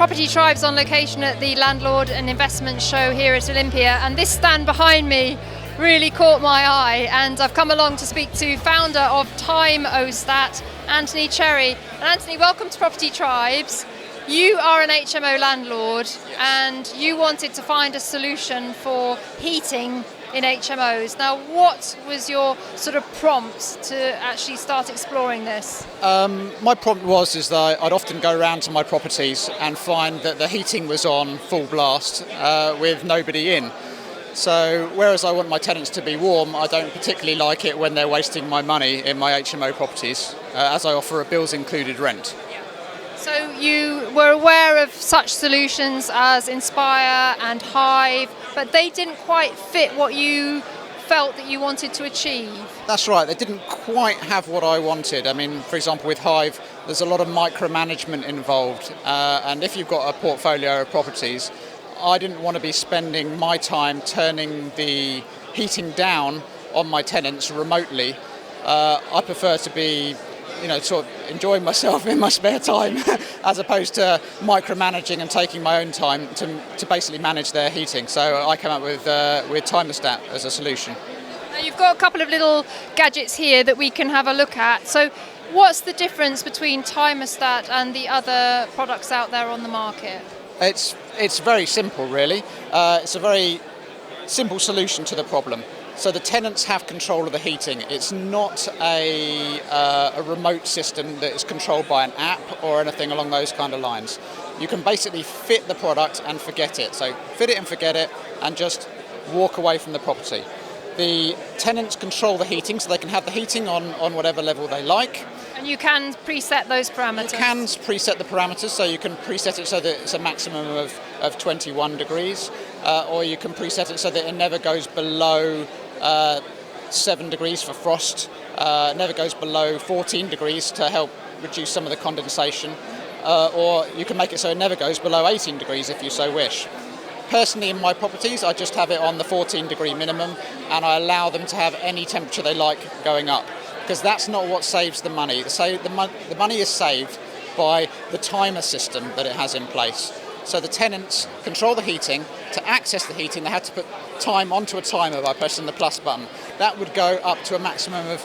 Property Tribes on location at the Landlord and Investment Show here at Olympia, and this stand behind me really caught my eye, and I've come along to speak to founder of TimeOStat, Anthony Cherry. And Anthony, welcome to Property Tribes. You are an HMO landlord, and you wanted to find a solution for heating in HMOs. Now, what was your sort of prompt to actually start exploring this? My prompt is that I'd often go around to my properties and find that the heating was on full blast with nobody in. So whereas I want my tenants to be warm, I don't particularly like it when they're wasting my money in my HMO properties, as I offer a bills included rent. So you were aware of such solutions as Inspire and Hive, but they didn't quite fit what you felt that you wanted to achieve. That's right, they didn't quite have what I wanted. I mean, for example, with Hive, there's a lot of micromanagement involved, and if you've got a portfolio of properties, I didn't want to be spending my time turning the heating down on my tenants remotely. I prefer to be sort of enjoying myself in my spare time as opposed to micromanaging and taking my own time to basically manage their heating. So I came up with TimeOStat as a solution. Now you've got a couple of little gadgets here that we can have a look at. So what's the difference between TimeOStat and the other products out there on the market? It's very simple, really. It's a very simple solution to the problem. So the tenants have control of the heating. It's not a remote system that is controlled by an app or anything along those kind of lines. You can basically fit the product and forget it. So fit it and forget it and just walk away from the property. The tenants control the heating, so they can have the heating on whatever level they like. And you can preset those parameters? You can preset the parameters, so you can preset it so that it's a maximum of 21 degrees, or you can preset it so that it never goes below 7 degrees for frost, never goes below 14 degrees to help reduce some of the condensation, or you can make it so it never goes below 18 degrees if you so wish. Personally, in my properties, I just have it on the 14 degree minimum, and I allow them to have any temperature they like going up, because that's not what saves the money. The money is saved by the timer system that it has in place. So the tenants control the heating. To access the heating, they had to put time onto a timer by pressing the plus button. That would go up to a maximum of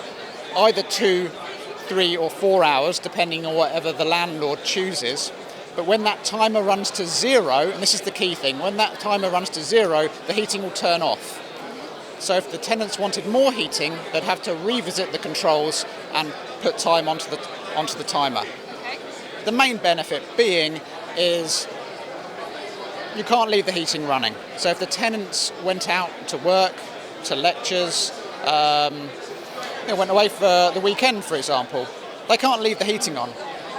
either 2, 3 or 4 hours, depending on whatever the landlord chooses. But when that timer runs to 0, and this is the key thing, when that timer runs to 0, the heating will turn off. So if the tenants wanted more heating, they'd have to revisit the controls and put time onto the timer. Okay. The main benefit being is you can't leave the heating running. So if the tenants went out to work, to lectures, went away for the weekend, for example, they can't leave the heating on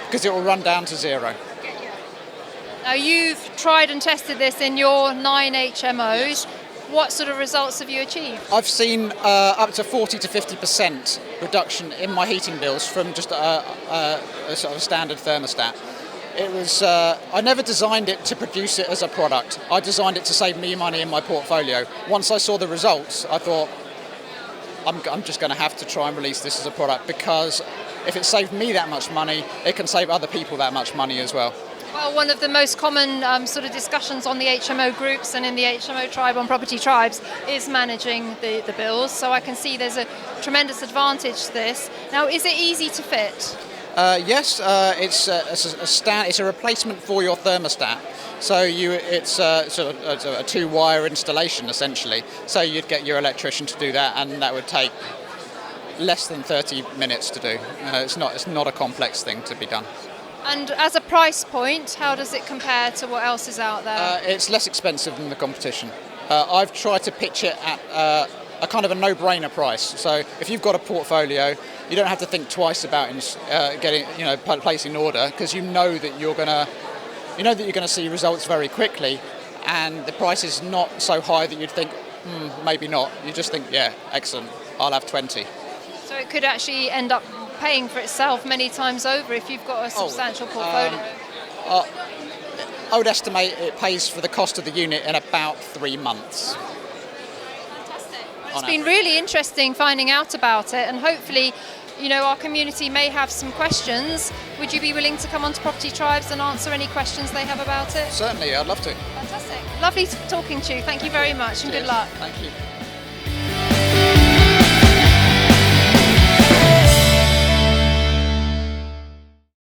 because it will run down to 0. Now you've tried and tested this in your 9 HMOs. Yes. What sort of results have you achieved? I've seen up to 40 to 50% reduction in my heating bills from just a sort of standard thermostat. It was I never designed it to produce it as a product. I designed it to save me money in my portfolio. Once I saw the results, I thought I'm just going to have to try and release this as a product, because if it saved me that much money, it can save other people that much money as well. Well, one of the most common sort of discussions on the HMO groups and in the HMO tribe on Property Tribes is managing the bills. So I can see there's a tremendous advantage to this. Now, is it easy to fit? Yes, it's a replacement for your thermostat. So it's sort of a 2-wire installation essentially. So you'd get your electrician to do that, and that would take less than 30 minutes to do. It's not a complex thing to be done. And as a price point, how does it compare to what else is out there? It's less expensive than the competition. I've tried to pitch it at a kind of a no-brainer price. So if you've got a portfolio, you don't have to think twice about placing an order, because you know that you're going to see results very quickly, and the price is not so high that you'd think maybe not. You just think, yeah, excellent, I'll have 20. So it could actually end up paying for itself many times over if you've got a substantial portfolio. I would estimate it pays for the cost of the unit in about 3 months. Fantastic. Well, it's been really interesting finding out about it, and hopefully our community may have some questions. Would you be willing to come onto Property Tribes and answer any questions they have about it? Certainly, I'd love to. Fantastic. Lovely talking to you. Thank you very much and Cheers. good luck. Thank you.